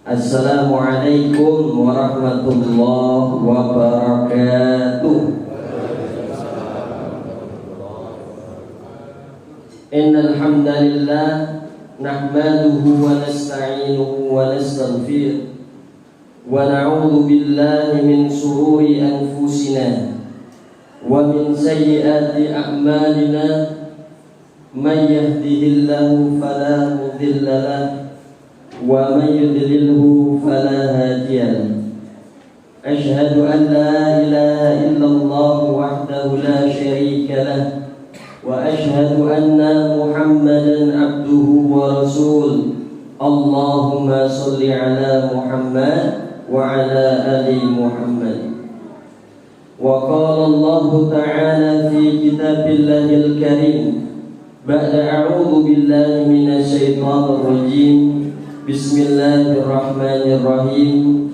Assalamualaikum warahmatullahi wabarakatuh. Innal hamdalillah nahmaduhu wa nasta'inuhu wa nastaghfiruh wa na'udzu billahi min shururi anfusina wa min sayyiati a'malina. Man yahdihillahu fala mudilla lahu wa man yudlilhu fala hadiya lahu. Asyhadu an la ilaha illallah wahdahu la syarika lahu wa asyhadu anna Muhammadan abduhu wa rasul. Allahumma shalli ala Muhammad wa ala ali Muhammad. Wa qala Allah ta'ala fi kitabillahil karim ba'da a'udzu billahi minasy syaithanir rajim. Bismillahirrahmanirrahim.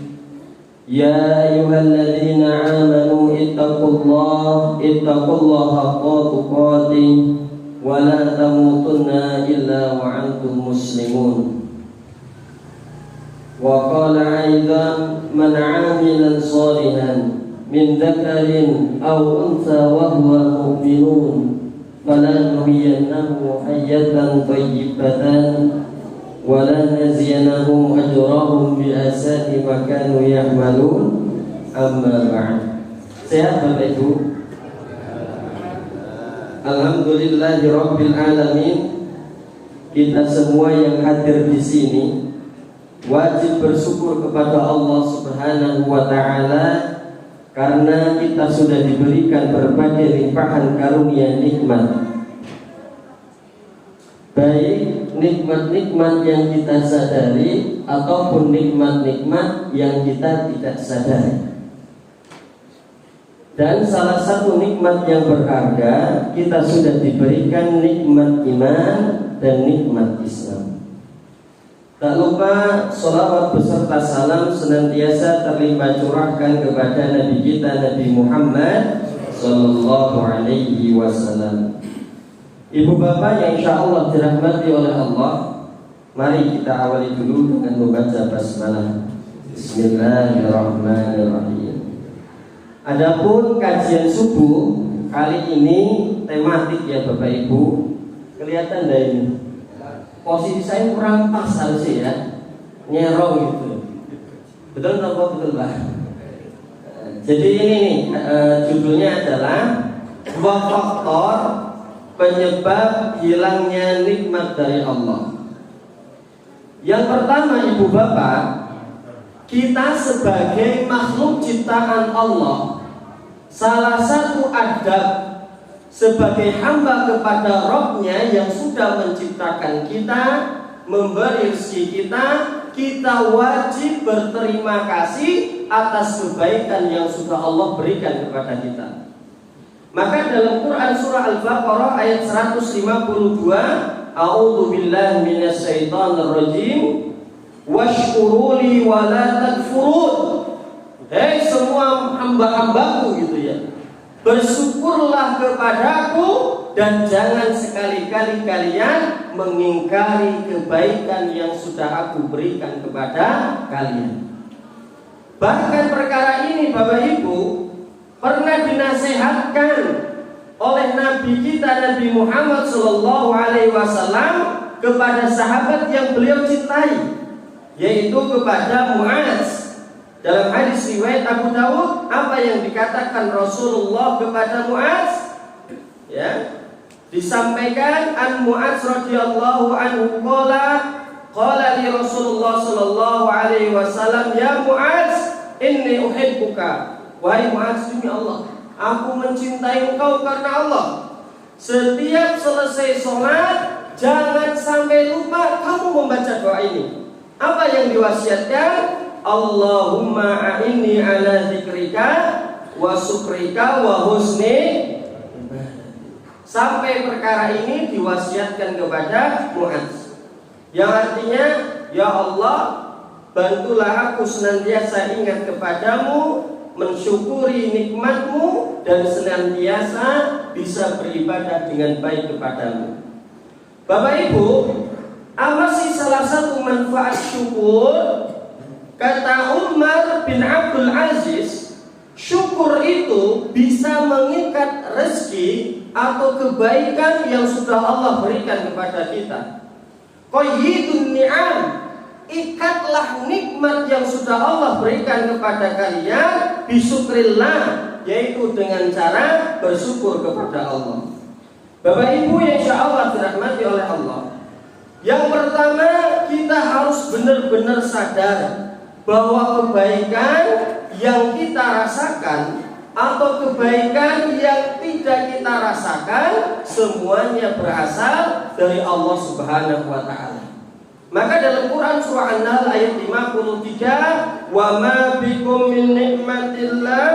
Ya ayyuhalladzina amanu ittaqullaha haqqa tuqatih wa la tamutunna illa wa antum muslimun. Wa qala aidan man 'amila shalihan min dzakarin aw untha wa huwa mu'minun falanuhyiyannahu hayatan thayyibatan wa lanajziyanahum ajrahum bi ahsani ma kanu ya'malun. Amma ba'd. Sehat Bapak Ibu? Alhamdulillahi rabbil alamin. Kita semua yang hadir di sini wajib bersyukur kepada Allah Subhanahu wa taala karena kita sudah diberikan berbagai limpahan karunia nikmat, baik nikmat-nikmat yang kita sadari ataupun nikmat-nikmat yang kita tidak sadari. Dan salah satu nikmat yang berharga, kita sudah diberikan nikmat iman dan nikmat Islam. Tak lupa sholawat beserta salam senantiasa terlimpah curahkan kepada Nabi kita Nabi Muhammad sallallahu alaihi wasallam. Ibu bapak yang insyaallah dirahmati oleh Allah, mari kita awali dulu dengan membaca basmalah. Bismillahirrahmanirrahim. Adapun kajian subuh kali ini tematik ya Bapak Ibu. Kelihatan dari ini posisi saya kurang pas harusnya ya, nyerong gitu. Betul atau betul Pak? Jadi ini judulnya adalah dua faktor penyebab hilangnya nikmat dari Allah. Yang pertama Ibu Bapak, kita sebagai makhluk ciptaan Allah, salah satu adab sebagai hamba kepada Rabb-Nya yang sudah menciptakan kita, memberi rezeki kita, kita wajib berterima kasih atas kebaikan yang sudah Allah berikan kepada kita. Maka dalam Quran surah Al-Baqarah ayat 152, A'udzu billahi minasy syaithanir rajim, washkuruli wa la takfurun. Hei semua hamba-hambaku gitu ya, bersyukurlah kepadaku dan jangan sekali-kali kalian mengingkari kebaikan yang sudah aku berikan kepada kalian. Bahkan perkara ini Bapak Ibu pernah dinasihatkan oleh Nabi kita Nabi Muhammad sallallahu alaihi wasallam kepada sahabat yang beliau cintai, yaitu kepada Mu'adz. Dalam hadis riwayat Abu Dawud, apa yang dikatakan Rasulullah kepada Mu'adz? Ya, disampaikan an Mu'adz radhiyallahu anhu qala li Rasulullah sallallahu alaihi wasallam, ya Mu'adz, inni uhibbuka. Wahai Mu'adz, demi Allah, aku mencintai engkau karena Allah. Setiap selesai sholat, jangan sampai lupa kamu membaca doa ini. Apa yang diwasiatkan? Allahumma a'inni ala dzikrika wa syukrika wa husni ibadah. Sampai perkara ini diwasiatkan kepada Mu'adz, yang artinya, ya Allah, bantulah aku senantiasa ingat kepadamu, mensyukuri nikmatmu, dan senantiasa bisa beribadah dengan baik kepadamu. Bapak Ibu, apa sih salah satu manfaat syukur? Kata Umar bin Abdul Aziz, syukur itu bisa mengikat rezeki atau kebaikan yang sudah Allah berikan kepada kita. Qayyidun ni'am, ikatlah nikmat yang sudah Allah berikan kepada kalian bisyukrillah, yaitu dengan cara bersyukur kepada Allah. Bapak Ibu yang insyaallah dirahmati oleh Allah, yang pertama kita harus benar-benar sadar bahwa kebaikan yang kita rasakan atau kebaikan yang tidak kita rasakan semuanya berasal dari Allah Subhanahu wa taala. Maka dalam Quran surah An-Nahl ayat 53, "Wa ma bikum min nikmatillah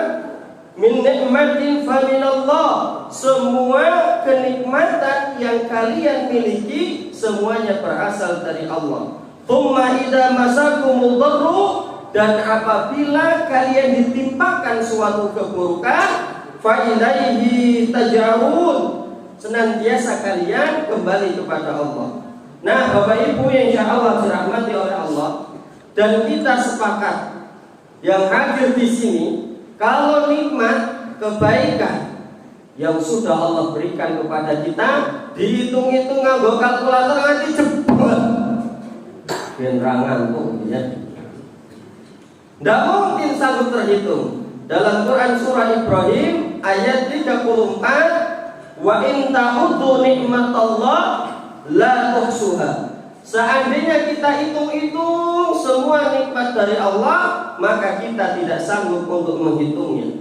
min nikmatin faminallah." Semua kenikmatan yang kalian miliki semuanya berasal dari Allah. Tsumma idza masakumul dharru, dan apabila kalian ditimpakan suatu keburukan, fa ilaihi taj'arun, senantiasa kalian kembali kepada Allah. Nah, Bapak Ibu yang insyaallah dirahmati oleh Allah, dan kita sepakat yang hadir di sini, kalau nikmat kebaikan yang sudah Allah berikan kepada kita dihitung-hitung nganggo kalkulator nanti jebol. Benerangan tuh ya. Tidak mungkin sanggup terhitung. Dalam Quran surah Ibrahim ayat 34, "Wa in ta'uddu nikmatallah la tuhsuha." Seandainya kita hitung-hitung semua nikmat dari Allah, maka kita tidak sanggup untuk menghitungnya.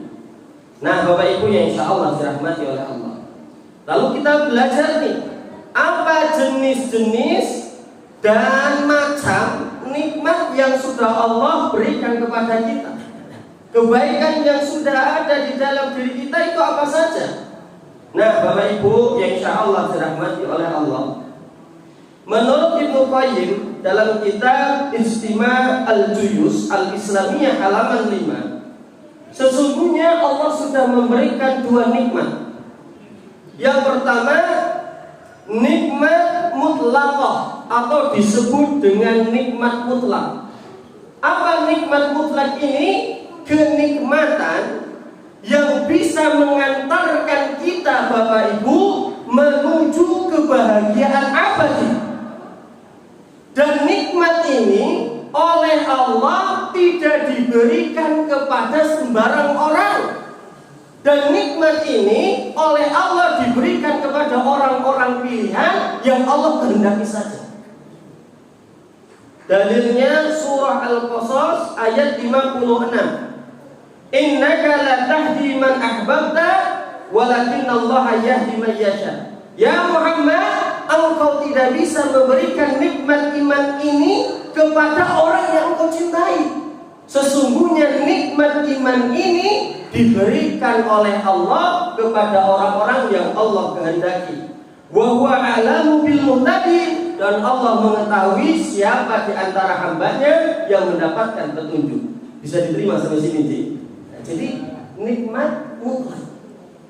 Nah, Bapak Ibu yang insyaallah dirahmati oleh Allah, lalu kita belajar nih, apa jenis-jenis dan macam nikmat yang sudah Allah berikan kepada kita. Kebaikan yang sudah ada di dalam diri kita itu apa saja? Nah, Bapak Ibu yang insyaallah dirahmati oleh Allah, menurut Ibnu Qayyim dalam kitab Istima' al-Juyus al-Islamiyah halaman 5, sesungguhnya Allah sudah memberikan dua nikmat. Yang pertama, nikmat mutlaqah atau disebut dengan nikmat mutlak. Apa nikmat mutlak ini? Kenikmatan yang bisa mengantarkan kita, Bapak Ibu, menuju kebahagiaan abadi. Dan nikmat ini oleh Allah tidak diberikan kepada sembarang orang. Dan nikmat ini oleh Allah diberikan kepada orang-orang pilihan yang Allah kehendaki saja. Dalilnya surah Al-Qasas ayat 56. "Innaka la tahdi man ahbabta walakinnallaha yahdi man yasha." Ya Muhammad, engkau tidak bisa memberikan nikmat iman ini kepada orang yang engkau cintai. Sesungguhnya nikmat iman ini diberikan oleh Allah kepada orang-orang yang Allah kehendaki. Wa huwa a'lamu bil muhtadin, dan Allah mengetahui siapa di antara hambanya yang mendapatkan petunjuk. Bisa diterima sampai sini, Cik? Nah, jadi nikmat mutlak.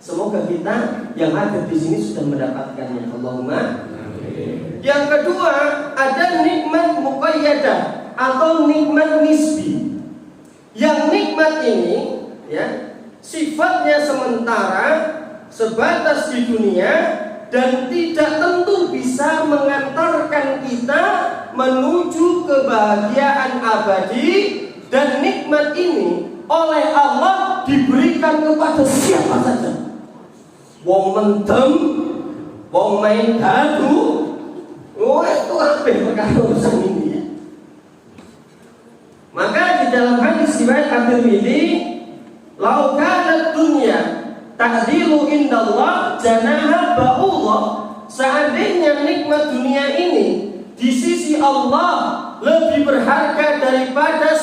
Semoga kita yang ada di sini sudah mendapatkannya. Allahumma amin. Yang kedua, ada nikmat muqayyadah atau nikmat nisbi. Yang nikmat ini ya, sifatnya sementara, sebatas di dunia, dan tidak tentu bisa mengantarkan kita menuju kebahagiaan abadi. Dan nikmat ini oleh Allah diberikan kepada siapa saja. Wong mendem, wong main dadu, itu apa perkara urusan ini ya. Maka di dalam hadis riwayat At-Tirmidzi, "Lau kanat dunya ta'dilu indallah janaha ba'ullah." Seandainya nikmat dunia ini di sisi Allah lebih berharga daripada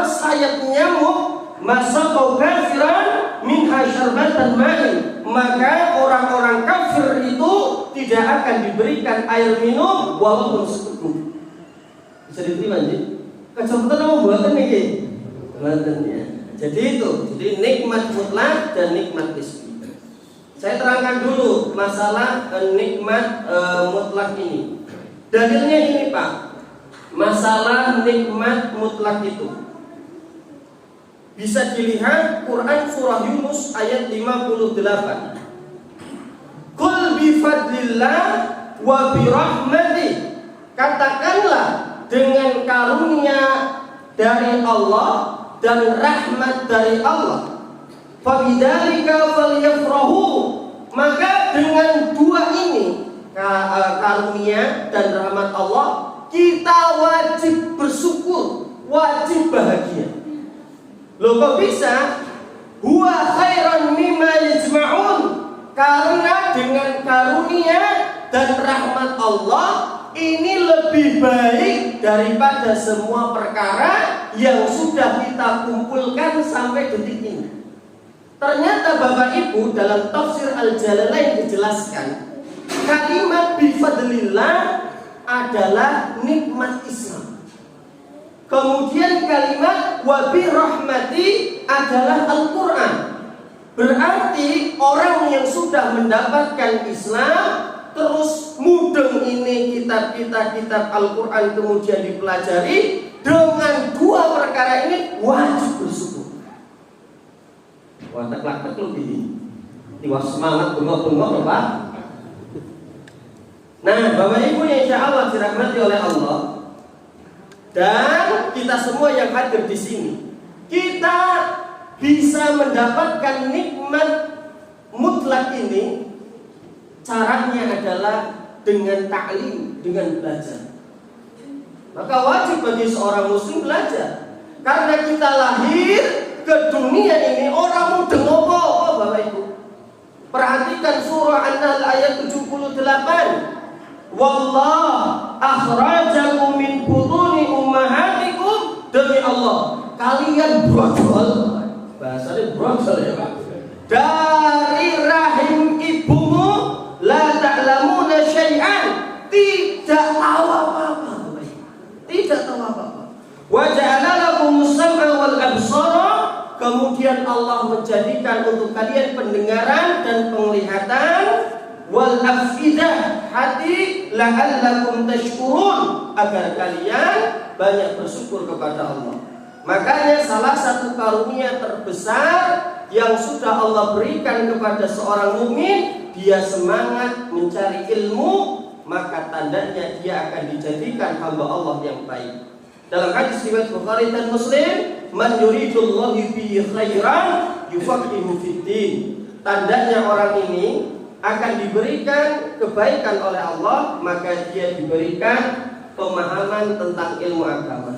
sayap nyamuk, masa kau kafiran minha syarbatan ma'in, maka orang-orang kafir itu tidak akan diberikan air minum walaupun seteguk. Bisa diterima, Ji? Kecamatan mau buatan nih, buatannya. Jadi itu, jadi nikmat mutlak dan nikmat nisbi. Saya terangkan dulu masalah nikmat mutlak ini. Dalilnya ini, Pak. masalah nikmat mutlak itu. Bisa dilihat Quran surah Yunus ayat 58. Qul bi fadlillah wa bi rahmatih. Katakanlah dengan karunia dari Allah dan rahmat dari Allah. Fa bidzalika falyafrahu. Maka dengan dua ini, karunia dan rahmat Allah, kita wajib bersyukur, wajib bahagia. Loh kok bisa? Huwa khairan mimma yajma'un. Karena dengan karunia dan rahmat Allah ini lebih baik daripada semua perkara yang sudah kita kumpulkan sampai detik ini. Ternyata Bapak Ibu dalam tafsir Al-Jalalain dijelaskan kalimat bifadlillah adalah nikmat Islam. Kemudian kalimat wabi rahmati adalah Al-Quran. Berarti orang yang sudah mendapatkan Islam terus mudeng ini kitab Al-Quran kemudian dipelajari, dengan dua perkara ini wajib bersyukur. Wah, teklak lu gini. Tiwas semangat bengok-bengok loh Pak. Nah, Bapak Ibu yang insya Allah dirahmati oleh Allah dan kita semua yang hadir di sini, kita bisa mendapatkan nikmat mutlak ini. Caranya adalah dengan ta'lim, dengan belajar. Maka wajib bagi seorang muslim belajar. Karena kita lahir ke dunia ini orang mudeng apa Bapak Ibu. Perhatikan surah An-Nahl ayat 78. Wallah akhrajakum min butuni ummahatikum. Demi Allah, kalian brodol. Bahasanya brodol ya Pak. Dari rahim ibumu la ta'lamuna syai'an. Tidak tahu apa-apa. Tidak tahu apa-apa. Wa ja'ala lakumus sam'a wal absara. Kemudian Allah menjadikan untuk kalian pendengaran dan penglihatan, wal afidah, hati, la'allakum tashkurun, agar kalian banyak bersyukur kepada Allah. Makanya salah satu karunia terbesar yang sudah Allah berikan kepada seorang mukmin, dia semangat mencari ilmu, maka tandanya dia akan dijadikan hamba Allah yang baik. Dalam hadis riwayat Bukhari dan Muslim, man yuridullahu bihi khairan yufaqihu fiddin. Tandanya orang ini akan diberikan kebaikan oleh Allah, maka dia diberikan pemahaman tentang ilmu agama.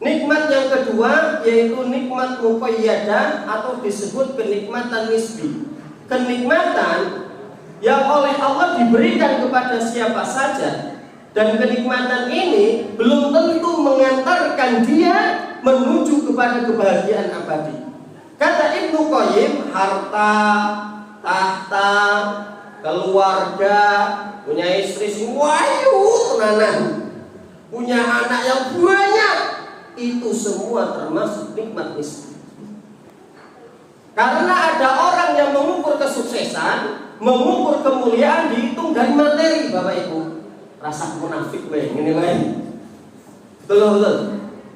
Nikmat yang kedua yaitu nikmat muqayyadah atau disebut kenikmatan nisbi. Kenikmatan yang oleh Allah diberikan kepada siapa saja. Dan kenikmatan ini belum tentu mengantarkan dia menuju kepada kebahagiaan abadi. Kata Ibnu Qayyim, harta, tahta, keluarga, punya istri wayu tenanan, punya anak yang banyak, itu semua termasuk nikmat nisbi. Karena ada orang yang mengukur kesuksesan, mengukur kemuliaan dihitung dari materi, Bapak Ibu. Rasa munafik ini betul.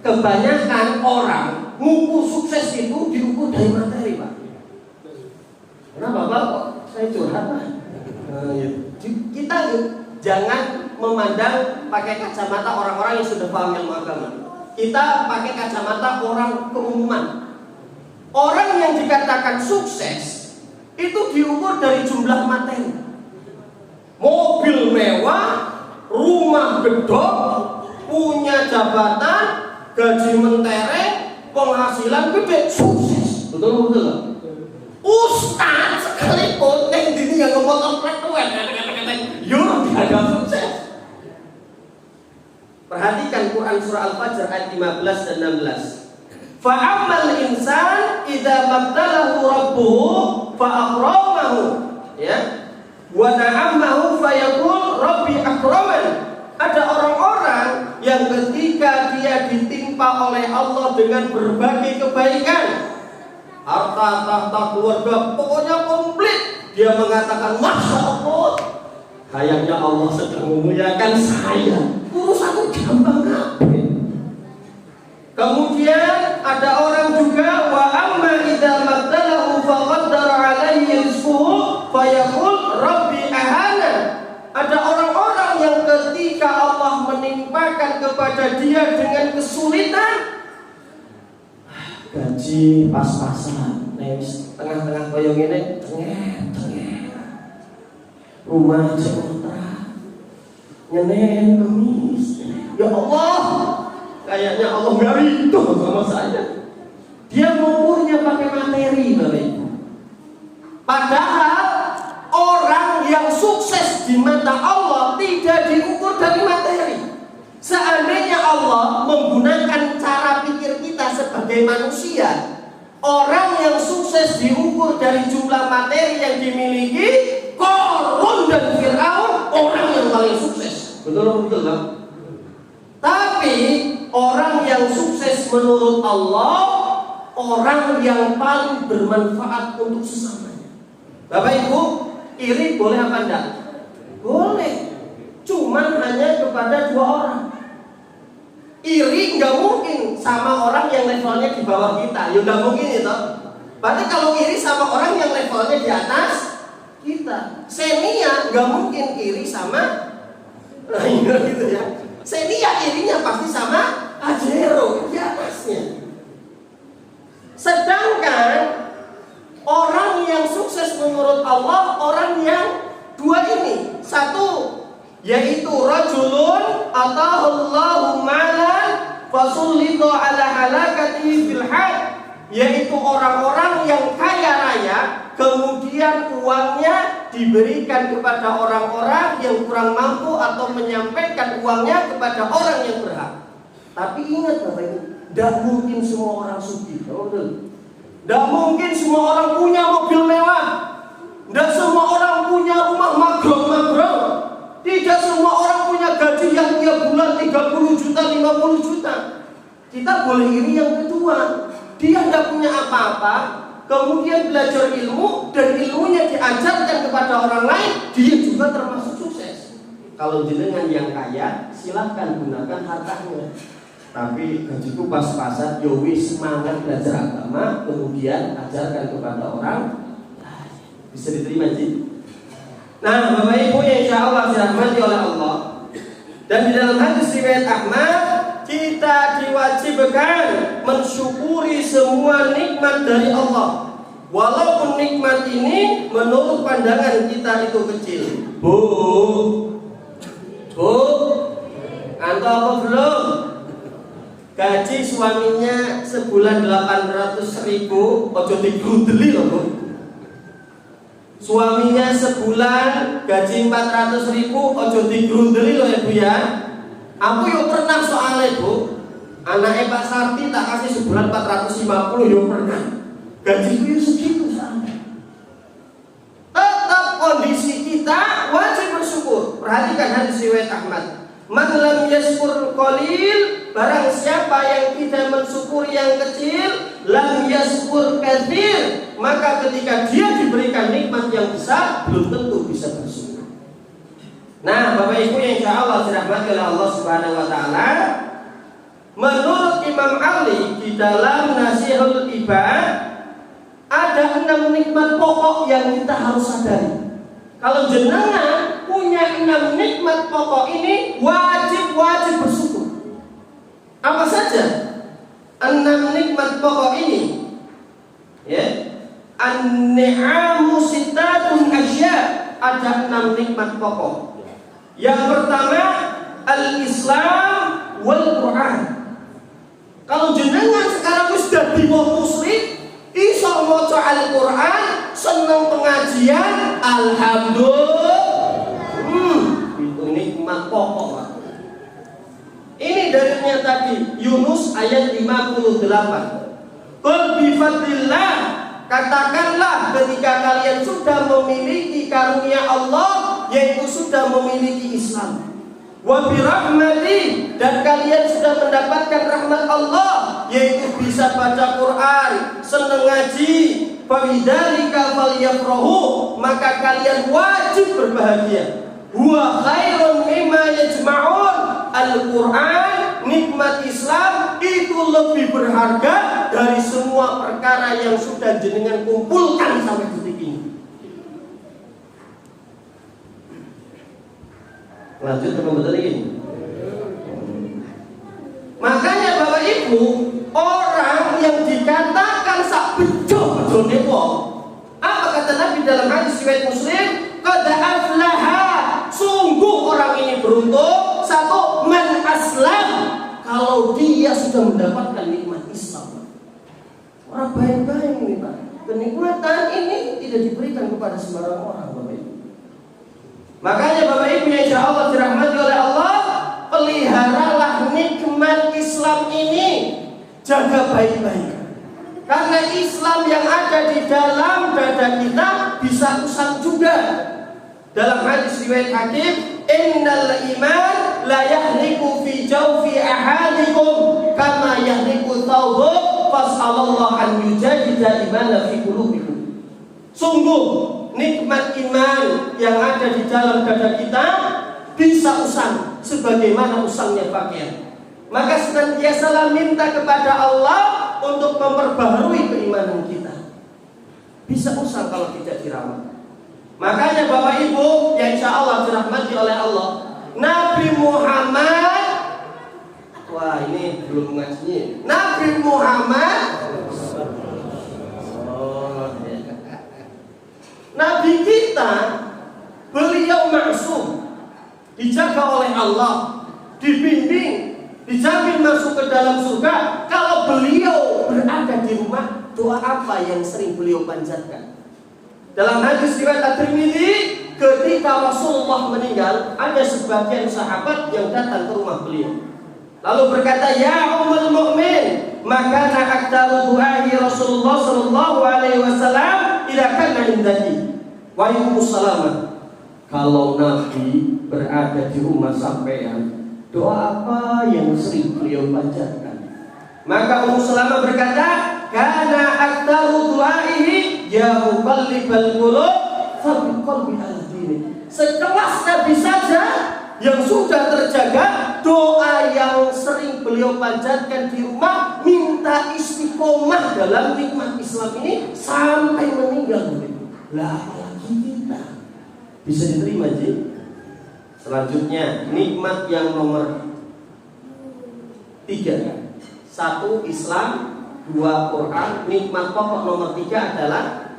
Kebanyakan orang mengukur sukses itu diukur dari materi, Pak. Kenapa Pak? Saya curhat Pak. Kita jangan memandang pakai kacamata orang-orang yang sudah paham ilmu agama. Kita pakai kacamata orang keumuman. Orang yang dikatakan sukses itu diukur dari jumlah materi. Mobil mewah, rumah gedong, punya jabatan, gaji mentereng, penghasilan gede, sukses. Betul. Ustaz sekalipun yang dini yang ngomong komplek yuk ada sukses. Perhatikan Quran surah Al-Fajr ayat 15 dan 16. Fa'amal insan idza mabtalahu rabbuhu fa'akramahu, ya. Wa na'amahu fayaqul rabbi akraman. Ada orang-orang yang ketika dia ditimpa oleh Allah dengan berbagai kebaikan, harta, tahta, keluarga, pokoknya komplit, dia mengatakan masya Allah, kayaknya Allah sedang memuliakan saya. Urusanku gampang apa? menimpakan kepada dia dengan kesulitan, gaji pas-pasan, tengah-tengah koyo ngene, tengah, rumah sementara, nyenen kemis. Ya Allah, kayaknya Allah nggak ridho sama saya. Dia mengukurnya pakai materi, Bapak Ibu. Padahal orang yang sukses di mata Allah tidak diukur dari materi. Seandainya Allah menggunakan cara pikir kita sebagai manusia, orang yang sukses diukur dari jumlah materi yang dimiliki, Qarun dan Fir'aun orang yang paling sukses. Betul Bang? Tapi orang yang sukses menurut Allah, orang yang paling bermanfaat untuk sesamanya. Bapak Ibu, iri boleh apa enggak? Boleh. Cuman hanya kepada dua orang. Iri nggak mungkin sama orang yang levelnya di bawah kita. Ya nggak mungkin itu. Berarti kalau iri sama orang yang levelnya di atas kita. Senia nggak mungkin iri sama gitu ya. Senia irinya pasti sama Pajero di atasnya. Sedangkan orang yang sukses menurut Allah, orang yang dua ini. Satu, yaitu rajulun atahullahu malan fasullita ala halakatihi fil had, yaitu orang-orang yang kaya raya, kemudian uangnya diberikan kepada orang-orang yang kurang mampu atau menyampaikan uangnya kepada orang yang berhak. Tapi ingat Bapak Ibu, tidak mungkin semua orang sugih. Tidak mungkin semua orang punya mobil mewah. Tidak semua orang punya rumah magrong-magrong. Tidak semua orang punya gaji yang tiap bulan 30 juta, 50 juta. Kita boleh iri yang kedua. Dia tidak punya apa-apa, kemudian belajar ilmu, dan ilmunya diajarkan kepada orang lain, dia juga termasuk sukses. Kalau jenengan yang kaya, silahkan gunakan hartanya. Tapi gajiku pas-pasan, yowi semangat belajar agama, kemudian ajarkan kepada orang, bisa diterima sih. Nah, Bapak Ibu yang insya Allah dirahmati oleh Allah, dan di dalam hadis riwayat Ahmad, kita diwajibkan mensyukuri semua nikmat dari Allah, walaupun nikmat ini menurut pandangan kita itu kecil. Bu, antum apa belum? Gaji suaminya sebulan 800.000, ojo digrudeli loh Bu. Suaminya sebulan gaji 400.000, ojo digrudeli loh ya Bu ya. Aku yuk pernah soalnya Bu, anaknya Pak Sarti tak kasih sebulan 450, yuk pernah. Gajiku yuk segitu soalnya. Tetap kondisi kita wajib bersyukur. Perhatikan hadis riwayat Ahmad. Man lam yaskur qalil, barang siapa yang tidak mensyukuri yang kecil, lam yaskur katsir, maka ketika dia diberikan nikmat yang besar, belum tentu bisa bersyukur. Nah, Bapak Ibu yang insya Allah dirahmati oleh Allah Subhanahu wa taala, menurut Imam Ali di dalam Nasihul Ibad, ada 6 nikmat pokok yang kita harus sadari. Kalau jenengan punya 6 nikmat pokok ini, wajib bersyukur. Apa saja 6 nikmat pokok ini? Ya, an-ni'amu sittatun asya, ada 6 nikmat pokok. Yang pertama, al-Islam wal Quran. Kalau jenengan sekarang sudah di muslim, iso maca Al-Quran, seneng pengajian, alhamdulillah. Itu nikmat pokok. Ini dalilnya tadi Yunus ayat 58. Qul bi fadlillah, katakanlah ketika kalian sudah memiliki karunia Allah, yaitu sudah memiliki Islam, wa bi rahmati, dan kalian sudah mendapatkan rahmat Allah, yaitu bisa baca Quran, seneng ngaji, fabidzalika falyafrahu, maka kalian wajib berbahagia. Huwa khairun mimma yajma'un, Al-Quran, nikmat Islam itu lebih berharga dari semua perkara yang sudah jenengan kumpulkan sampai detik ini. Lanjut ke betul ini. dikatakan sak bejo-bejone wong. Apa kata Nabi dalam hadis riwayat Muslim? Qad aflaha, sungguh orang ini beruntung. Satu, man aslam, kalau dia sudah mendapatkan nikmat Islam. Orang baik-baik ini Pak. Kenikmatan ini tidak diberikan kepada sembarang orang, Bapak Ibu. Makanya Bapak Ibu yang insya Allah dirahmati oleh Allah, peliharalah nikmat Islam ini, jaga baik-baik. Karena Islam yang ada di dalam dada kita bisa usang juga. Dalam hadis riwayat Hakim, innal iman la yahliku fi jawfi ahadikum kama yahliku thawbu fas'alallahu an yujadida imana fi qulubikum. Sungguh nikmat iman yang ada di dalam dada kita bisa usang sebagaimana usangnya pakaian. Maka senantiasalah minta kepada Allah untuk memperbaharui keimanan kita. Bisa usang kalau tidak dirawat. Makanya Bapak Ibu yang insya Allah dirahmati oleh Allah, Nabi Muhammad, wah ini belum ngajinya. Nabi Muhammad, Nabi kita, beliau maksum, dijaga oleh Allah, dibimbing, dijamin masuk ke dalam surga. Kalau beliau berada di rumah, doa apa yang sering beliau panjatkan? Dalam hadis riwayat At-Tirmidzi, ketika Rasulullah meninggal, ada sebagian sahabat yang datang ke rumah beliau. Lalu berkata, ya ummul mu'min, maka aktaru du'ai Rasulullah sallallahu alaihi wasallam ila kana indaki. Waalaikumsalam. Kalau Nabi berada di rumah sampean, doa apa yang sering beliau panjatkan? Maka Ummu Salamah berkata, kana aktaru du'aihi ya muqallibal qulub tsabbit qalbi ala dinik. Sekelas Nabi saja yang sudah terjaga, doa yang sering beliau panjatkan di rumah, minta istiqomah dalam nikmat Islam ini sampai meninggal. Lah apalagi kita bisa diterima Ji. Selanjutnya nikmat yang nomor 3. 1 Islam, 2 Quran. Nikmat pokok nomor 3 adalah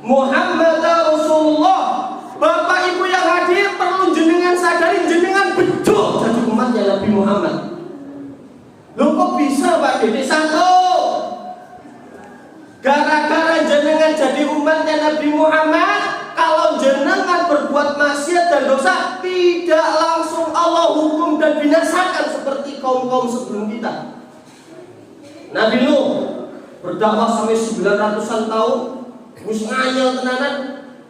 Muhammad Rasulullah. Bapak Ibu yang hadir perlu jenengan sadari, jenengan betul jadi umatnya Nabi Muhammad. Loh kok bisa Pak Dede? 1, gara-gara jenengan jadi umatnya Nabi Muhammad, kalau jenengan berbuat maksiat dan dosa, tidak langsung Allah hukum dan binasakan seperti kaum-kaum sebelum kita. Nabi Nuh berdakwah sampai 900-an tahun, terus nganyel tenanan.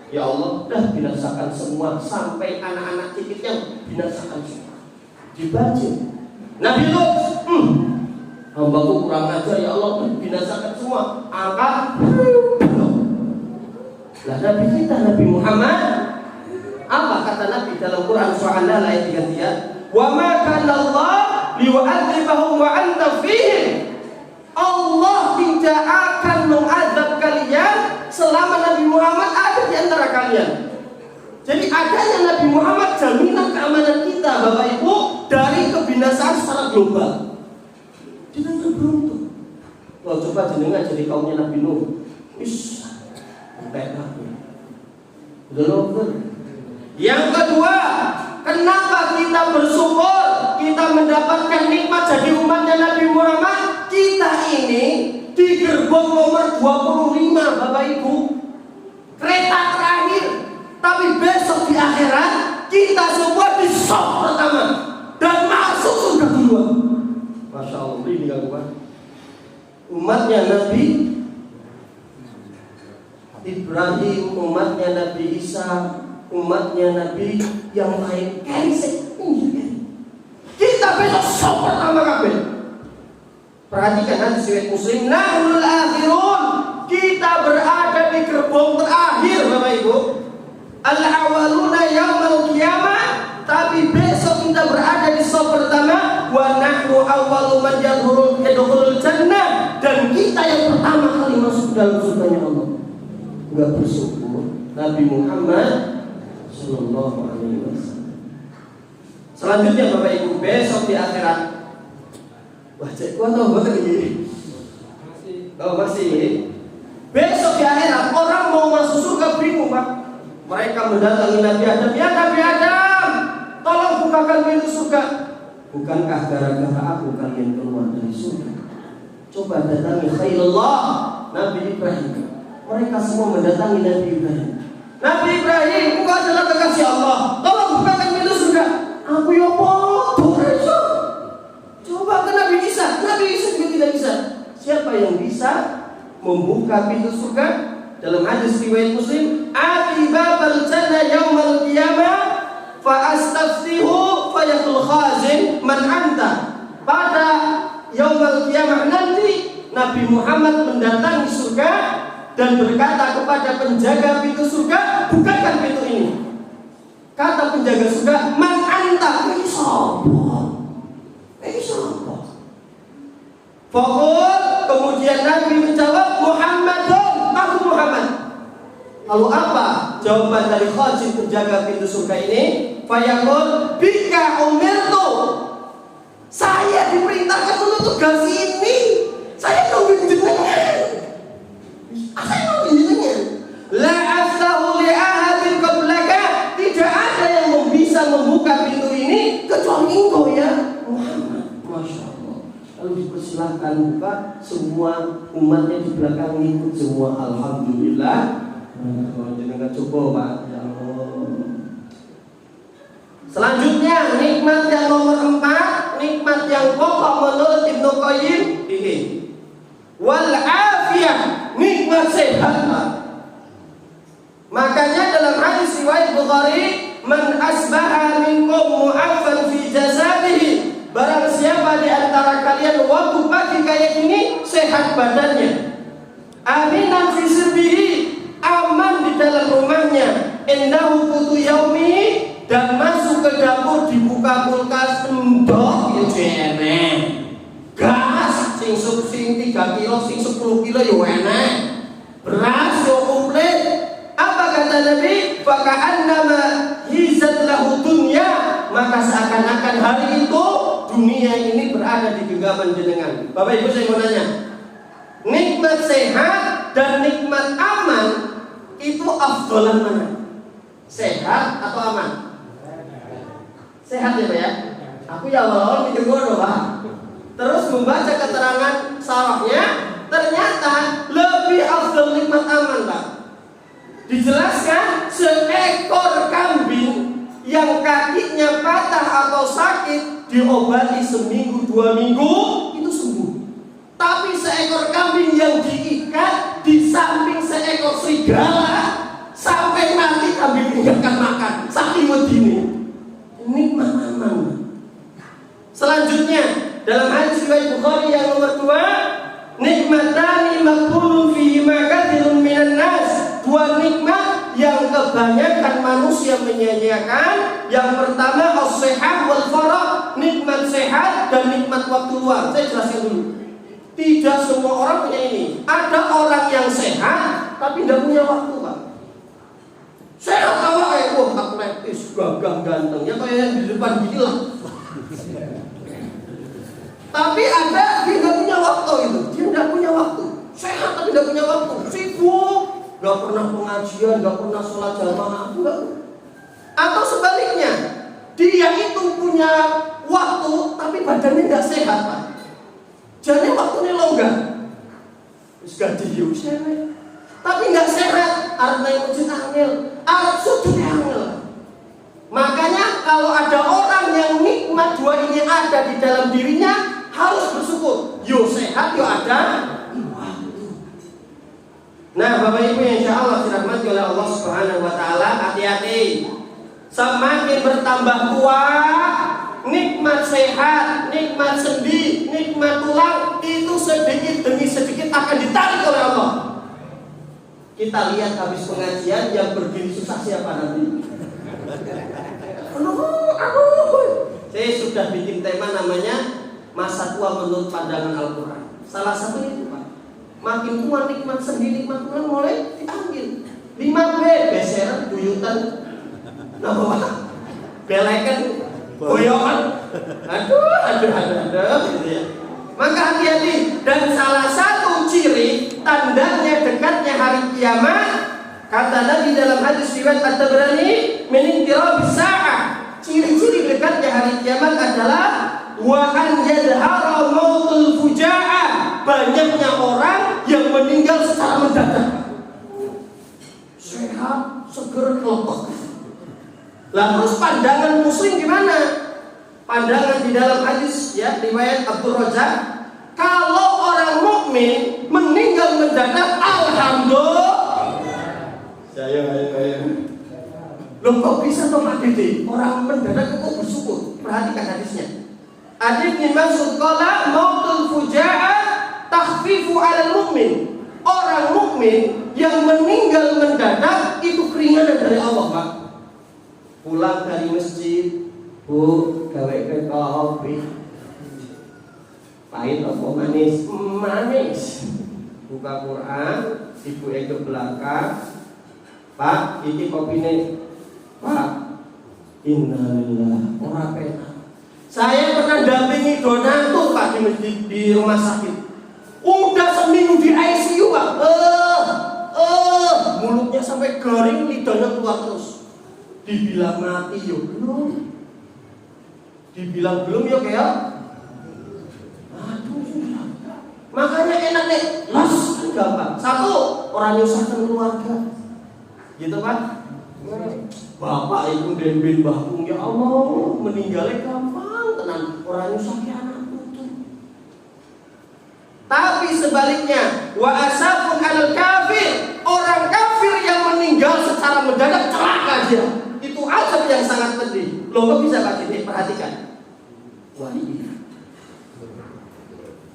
Ya Allah, dah binasakan semua, sampai anak-anak cicitnya binasakan semua. Dibaca. Nabi Lut, hambaku kurang ajar ya Allah, binasakan semua. Angkat. Lah Nabi kita, Nabi Muhammad, apa kata Nabi dalam Quran surah An-Nahl ayat 33? Wa ma kana Allah liwa'adzibahum wa anta fihim. Allah tidak akan mengadab kalian selama Nabi Muhammad ada di antara kalian. Jadi adanya Nabi Muhammad jaminan keamanan kita Bapak Ibu dari kebinasaan secara global. Jenengan beruntung. Wah coba jenengan jadi kaumnya Nabi Nuh. Wis yang kedua, kenapa kita bersyukur kita mendapatkan nikmat jadi umatnya Nabi Muhammad? Kita ini di gerbong nomor 25 Bapak Ibu, kereta terakhir. Tapi besok di akhirat kita semua di sop pertama dan masuk surga kedua. Masya Allah, ini gak umatnya Nabi Ibrahim, umatnya Nabi Isa, umatnya Nabi yang lain. Kita besok sok pertama kabeh. Perhatikan hadis riwayat Muslim, nahnul akhirun. Kita berada di gerbong terakhir Bapak Ibu. Al-awwaluna yaumal qiyamah, tapi besok kita berada di sop pertama. Wa nahnu awwalu man yadkhulul jannah, dan kita yang pertama kali masuk dalam surganya Allah. Enggak bersyukur Nabi Muhammad sallallahu alaihi wasallam. Selanjutnya Bapak Ibu, besok di akhirat. Wah, cek kuat tau banget ini. Oh masih. Besok di akhirat orang mau masuk surga bingung Pak. Mereka mendatangi Nabi Adam, ya Nabi Adam, tolong bukakan pintu surga. Bukankah gara-gara aku kalian keluar dari surga? Coba datangi Khalilullah, Nabi Ibrahim. Mereka semua mendatangi Nabi Ibrahim. Nabi Ibrahim, engkau adalah kekasih Allah, tolong bukakan pintu surga. Aku ya bodoh. Coba ke Nabi Isa. Nabi Isa juga tidak bisa. Siapa yang bisa membuka pintu surga? Dalam hadis riwayat Muslim, "Ati babal jannah yaumal qiyamah fa astaftihu fa yaqul khazin man anta." Pada yaumal qiyamah nanti Nabi Muhammad mendatangi surga dan berkata kepada penjaga pintu surga, "Bukakan pintu ini." Kata penjaga surga, "Man anta?" Ini sapa? Fakul, kemudian Nabi menjawab, "Muhammadun, aku Muhammad." Lalu apa jawaban dari khazin penjaga pintu surga ini? Fayaqul, "Bika umirtu." Saya diperintahkan untuk tugas ini. Saya nungguin jenengan. La afsahu li ahadin qablaka. Tidak ada yang bisa membuka pintu ini kecuali engkau ya Muhammad. Masya Allah. Lalu dipersilahkan buka, semua umatnya di belakang ikut semua. Alhamdulillah. Jangan coba Pak. Ya Allah. Selanjutnya nikmat yang nomor 4, nikmat yang pokok menurut Ibnu Qayyim ini. Wal afiyah, nikmat sehat. Makanya dalam hadis riwayat Bukhari, "Man asbaha minkum mu'affan fi jasadihi." Barang siapa di antara kalian waktu pagi kayak ini sehat badannya, aminan fi sirbihi, aman di dalam rumahnya, indahu qutu yaumi, dan masuk ke dapur dibuka kulkas endok ya jene. Gas sing 3 kilo, sing 10 kilo ya enak. Beras yo komplit. Apa kata Nabi? Faka'annama hizat lahu dunya, maka seakan-akan hari itu dunia ini berada di genggaman jenengan. Bapak Ibu saya mau nanya, nikmat sehat dan nikmat aman itu afdalan mana? Sehat atau aman? Sehat ya Pak ya? Aku ya awal-awal mikir bodoh Pak. Terus membaca keterangan sarahnya, ternyata lebih afdal nikmat aman Pak. Dijelaskan seekor kambing yang kakinya patah atau sakit diobati seminggu 2 minggu itu sembuh. Tapi seekor kambing yang diikat di samping seekor serigala sampai mati kambing tidak akan makan. Saking medine. Nikmat aman. Selanjutnya dalam hadis riwayat Bukhari yang nomor 2, nikmatani maqbulun fihi ma katsirun minan nas. 2 nikmat yang kebanyakan manusia menyia-nyiakan. Yang pertama as-sehat wal faragh, nikmat sehat dan nikmat waktu luang. Saya jelaskan dulu. Tidak semua orang punya ini. Ada orang yang sehat tapi tidak punya waktu, Pak. Sehat awake, wah atletis, gagah, ganteng. Ya kayak yang di depan gila. Tapi ada dia tidak punya waktu itu. Dia tidak punya waktu. Sehat tapi tidak punya waktu. Sibuk, nggak pernah pengajian, nggak pernah sholat jamaah, enggak. Atau sebaliknya, dia itu punya waktu tapi badannya nggak sehat, Pak. Jadi waktunya longgar. Sudah diusir, tapi nggak sehat. Artinya yang angel, alat sujud angel. Makanya kalau ada orang yang nikmat 2 ini ada di dalam dirinya, harus bersyukur. Yo sehat, yo ada. Nah, Bapak Ibu yang insya Allah dirahmati oleh Allah Subhanahu Wa Taala, hati-hati. Semakin bertambah tua, nikmat sehat, nikmat sendi, nikmat tulang itu sedikit demi sedikit akan ditarik oleh Allah. Kita lihat habis pengajian yang berdiri susah siapa nanti? Saya sudah bikin tema namanya masa tua menurut pandangan Al-Quran. Salah satu itu Pak, makin tua nikmat sendi, nikmat tulang mulai diambil. 5B, beseran, buyutan, nama belekan, boyokan, aduh, gitu ya. Maka hati-hati. Dan salah satu ciri tandanya dekatnya hari kiamat, kata Nabi dalam hadis riwayat At-Tabrani, min inqirabis sa'ah. Ciri-ciri dekatnya hari kiamat adalah wa an yadhara mautul fuja'ah. Banyaknya orang yang meninggal secara mendadak. Sehat, seger, kelompok. Lah terus pandangan muslim gimana? Pandangan di dalam hadis ya riwayat Abdul Razak, kalau orang mukmin meninggal mendadak, alhamdulillah. Saya. Loh kok bisa toh Pak Dede? Orang mendadak kok bersyukur. Perhatikan hadisnya. Hadis bin Mas'ud qala mautul fuja'ah takhfifu 'alal mukmin. Orang mukmin yang meninggal mendadak itu keringanan dari Allah, Pak. Pulang dari masjid, Bu, gawe kopi. Pahit apa manis? Manis. Buka Quran, ibu ke belakang. Pak, ini kopine. Pak, innalillah. Ora penak. Saya pernah dampingi donatur Pak di masjid, di rumah sakit. Udah seminggu di ICU, Pak. Mulutnya sampai garing, lidahnya keluar terus. Dibilang mati yuk belum. Dibilang belum yuk kayak. Aduh, makanya enak nih. Las gampang. Satu, orang nyusahkan keluarga. Gitu Pak. Bapak ibu dan bin bakung, ya Allah, meninggalnya gampang tenang. Orang nyusahkan anak putu. Tapi sebaliknya, wa asafun alal kafir. Orang kafir yang meninggal secara mendadak celaka dia. Itu azab yang sangat pedih. Loh kok bisa Pak Dede? Perhatikan. Wah ini.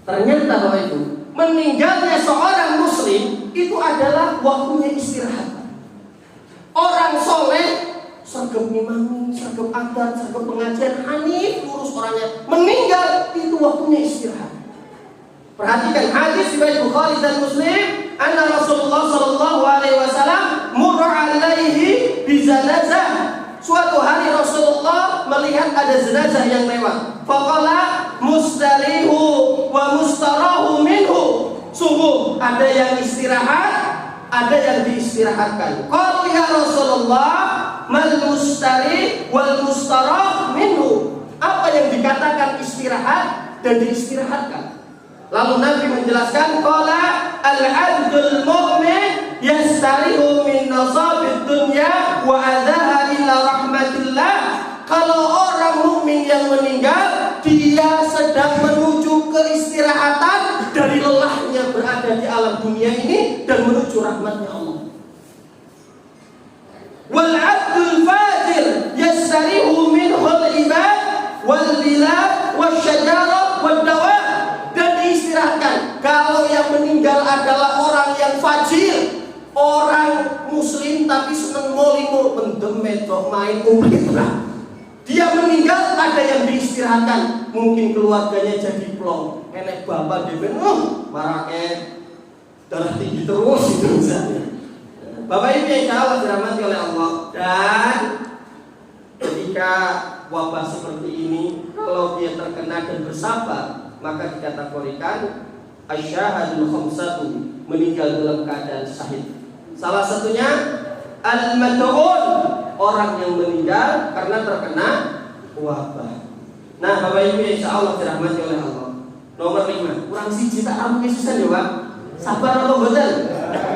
Ternyata bahwa itu meninggalnya seorang muslim itu adalah waktunya istirahat. Orang soleh, sergap ngimami, sergap adat, sergap pengajian, hanif, lurus orangnya. Meninggal itu waktunya istirahat. Perhatikan hadis riwayat Bukhari dan Muslim, anna Rasulullah sallallahu alaihi wasallam murra alaihi bi janazah. Suatu hari Rasulullah melihat ada jenazah yang lewat. Faqala mustarihu wa mustarahu minhu. Sungguh ada yang istirahat, ada yang diistirahatkan. Qala ya Rasulullah, mal mustari wal mustarah minhu. Apa yang dikatakan istirahat dan diistirahatkan? Lalu Nabi menjelaskan, qala al-'abdul mu'min yastarihu min nasabid dunya wa adzaha ila rahmatillah. Kalau orang mukmin yang meninggal, dia sedang menuju keistirahatan dari lelahnya berada di alam dunia ini dan menuju rahmatnya Allah. Wal 'abdul fajir yastarihu minhul ibad wal bilad wasyajara wad dawab. Istirahatkan. Kalau yang meninggal adalah orang yang fajir, orang muslim tapi seneng molimur, mendemet, main umpit. Dia meninggal, ada yang diistirahatkan. Mungkin keluarganya jadi plong. Enek bapak demen, marake darah tinggi terus itu misalnya. Bapak Ibu yang Allah dirahmati oleh Allah. Dan ketika wabah seperti ini, kalau dia terkena dan bersabar, maka dikategorikan asyhadul khamsatu, meninggal dalam keadaan syahid. Salah satunya al-mad'un, orang yang meninggal karena terkena wabah. Nah, Bapak Ibu insyaallah dirahmati oleh Allah. Nomor 5, kurang siji tak amuk susah ya, Pak. Sabar apa mboten?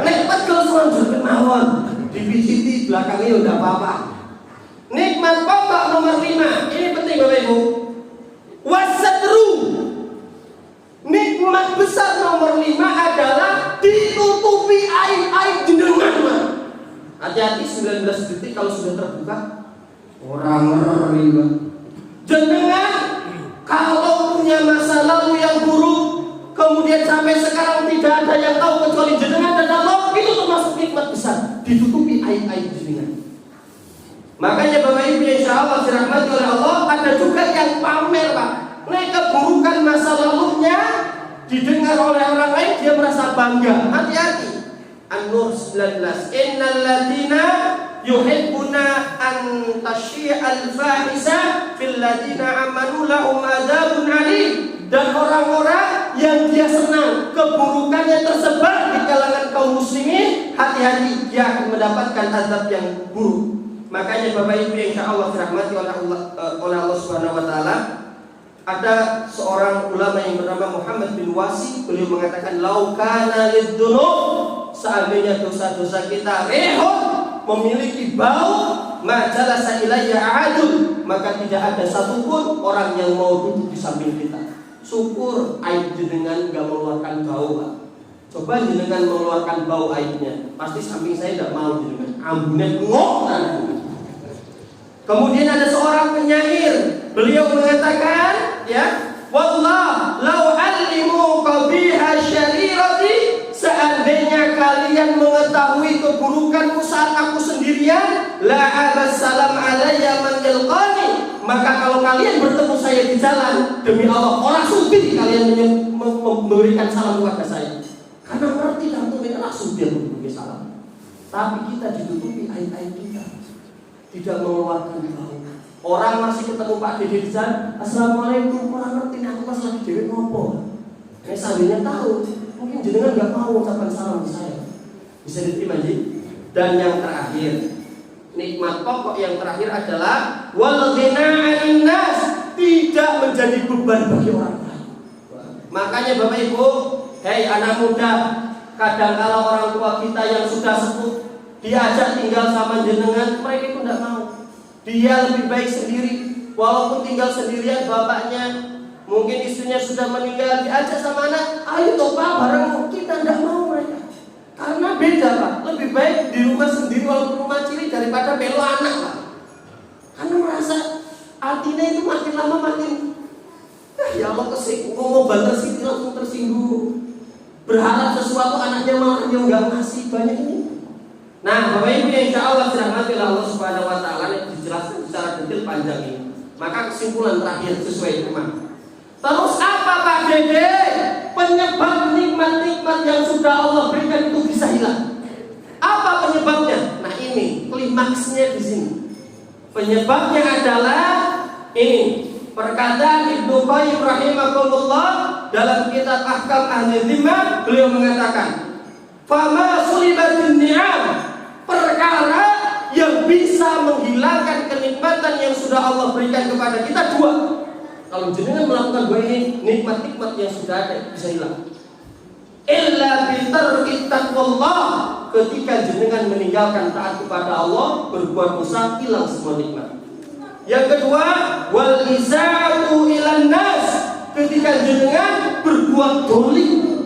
Nikmat kalau lanjut kemawon, dipijiti belakangnya udah apa-apa. Nikmat pokok nomor 5, ini penting Bapak Ibu. Wasatru. Nikmat besar nomor 5 adalah ditutupi aib-aib jenengan. Hati-hati 19 detik kalau sudah terbuka orang ngeri. Jenengan kalau punya masa lalu yang buruk, kemudian sampai sekarang tidak ada yang tahu kecuali jenengan dan Allah, itu termasuk nikmat besar, ditutupi aib-aib jenengan. Makanya Bapak Ibu insyaallah dirahmati oleh Allah, ada juga yang pamer, Pak. Keburukan masa lalunya didengar oleh orang lain, dia merasa bangga. Hati-hati. An-Nur 19. Innal ladzina yuhibbuna an tasyi'al fahisha fil ladzina amanu lahum adzabun alim. Dan orang-orang yang dia senang keburukannya tersebar di kalangan kaum muslimin, hati-hati dia akan mendapatkan azab yang buruk. Makanya Bapak Ibu yang insya Allah dirahmati oleh Allah Subhanahu Wa Taala, ada seorang ulama yang bernama Muhammad bin Wasi. Beliau mengatakan, laukana lidzunub, seandainya dosa-dosa kita rehon, memiliki bau, majalasa ilayya ahadun, maka tidak ada satupun orang yang mau duduk di samping kita. Syukur aib jenengan gak mengeluarkan bau, Pak. Coba jenengan mengeluarkan bau aibnya, pasti samping saya tidak mau jenengan. Ambune ngok. Kemudian ada seorang penyair, beliau mengatakan, ya, wallah lau alimu qabiha syarirati, seandainya kalian mengetahui keburukanku saat aku sendirian, la abassalam alayya man yalqani, maka kalau kalian bertemu saya di jalan, demi Allah orang supir kalian memberikan salam kepada saya, karena ngerti kartu merah supir memberi salam. Tapi kita ditutupi aib-aib kita, tidak mengeluarkan bau. Orang masih ketemu Pak Dede di jalan, assalamualaikum, orang ngerti aku pas lagi dewe ngopo. Ini sambilnya tahu, mungkin jenengan nggak mau ucapan salam ke saya. Bisa diterima Ji. Dan yang terakhir, nikmat pokok yang terakhir adalah wal ghina 'anil nas, tidak menjadi beban bagi orang lain. Makanya Bapak Ibu, hei anak muda, kadang-kala orang tua kita yang sudah sepuh diajak tinggal sama jenengan, mereka itu tidak mau. Dia lebih baik sendiri. Walaupun tinggal sendirian, bapaknya mungkin istrinya sudah meninggal, diajak sama anak, ayo toh Pak bareng, kita tidak mau mereka. Karena beda Pak, lebih baik di rumah sendiri walaupun rumah ciri daripada belo anak Pak. Karena merasa artinya itu makin lama makin, ya Allah kesik, ngomong banter sih langsung tersinggung. Berharap sesuatu anaknya malah dia nggak ngasih, banyak ini. Nah, Bapak Ibu yang insya Allah dirahmati oleh Allah Subhanahu Wa Taala, yang dijelaskan secara detail panjang ini. Maka kesimpulan terakhir sesuai tema. Terus apa Pak Dede? Penyebab nikmat-nikmat yang sudah Allah berikan itu bisa hilang. Apa penyebabnya? Nah ini klimaksnya di sini. Penyebabnya adalah ini perkataan Ibnu Qayyim rahimahullah dalam kitab Ahkam Ahli Dhimmah. Beliau mengatakan, fama sulibatun ni'am, perkara yang bisa menghilangkan kenikmatan yang sudah Allah berikan kepada kita dua. Kalau jenengan melakukan dua ini, nikmat-nikmat yang sudah ada bisa hilang. Illa bitarki taqwallah, ketika jenengan meninggalkan taat kepada Allah, berbuat dosa, hilang semua nikmat. Yang kedua, wal iza'atu ilan nas, ketika jenengan berbuat dolim,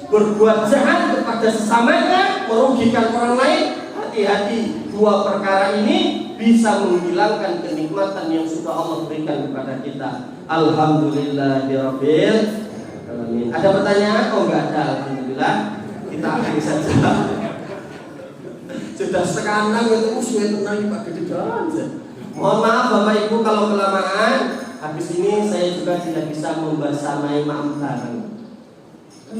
berbuat jahat kepada sesamanya, merugikan orang lain, hati-hati, dua perkara ini bisa menghilangkan kenikmatan yang sudah Allah berikan kepada kita. Alhamdulillahirabbil alamin. Ada pertanyaan? Oh enggak ada, alhamdulillah. Kita akhiri saja. Sudah sekarang itu musuhnya tenang Pak Dede aja. Mohon maaf Bapak Ibu kalau kelamaan. Habis ini saya juga tidak bisa membasamai makam bareng.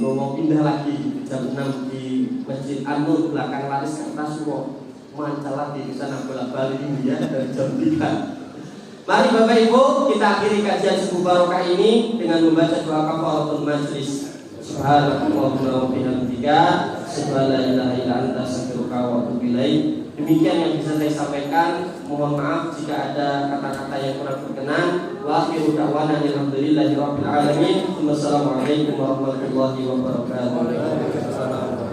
Mau pindah lagi jam 6 di Masjid An-Nur belakang Laris Kartasuro, mancalah di sana bola-balik ini ya dari jam 3. Mari Bapak Ibu kita akhiri kajian subuh barokah ini dengan membaca doa kafaratul majlis. Subhanallahumma wa bihamdika, asyhadu an la ilaha illa anta, astaghfiruka wa atubu ilaik. Demikian yang bisa saya sampaikan. Mohon maaf jika ada kata-kata yang kurang berkenan. Wa akhiru da'wana alhamdulillahirabbil alamin. Wassalamualaikum warahmatullahi wabarakatuh.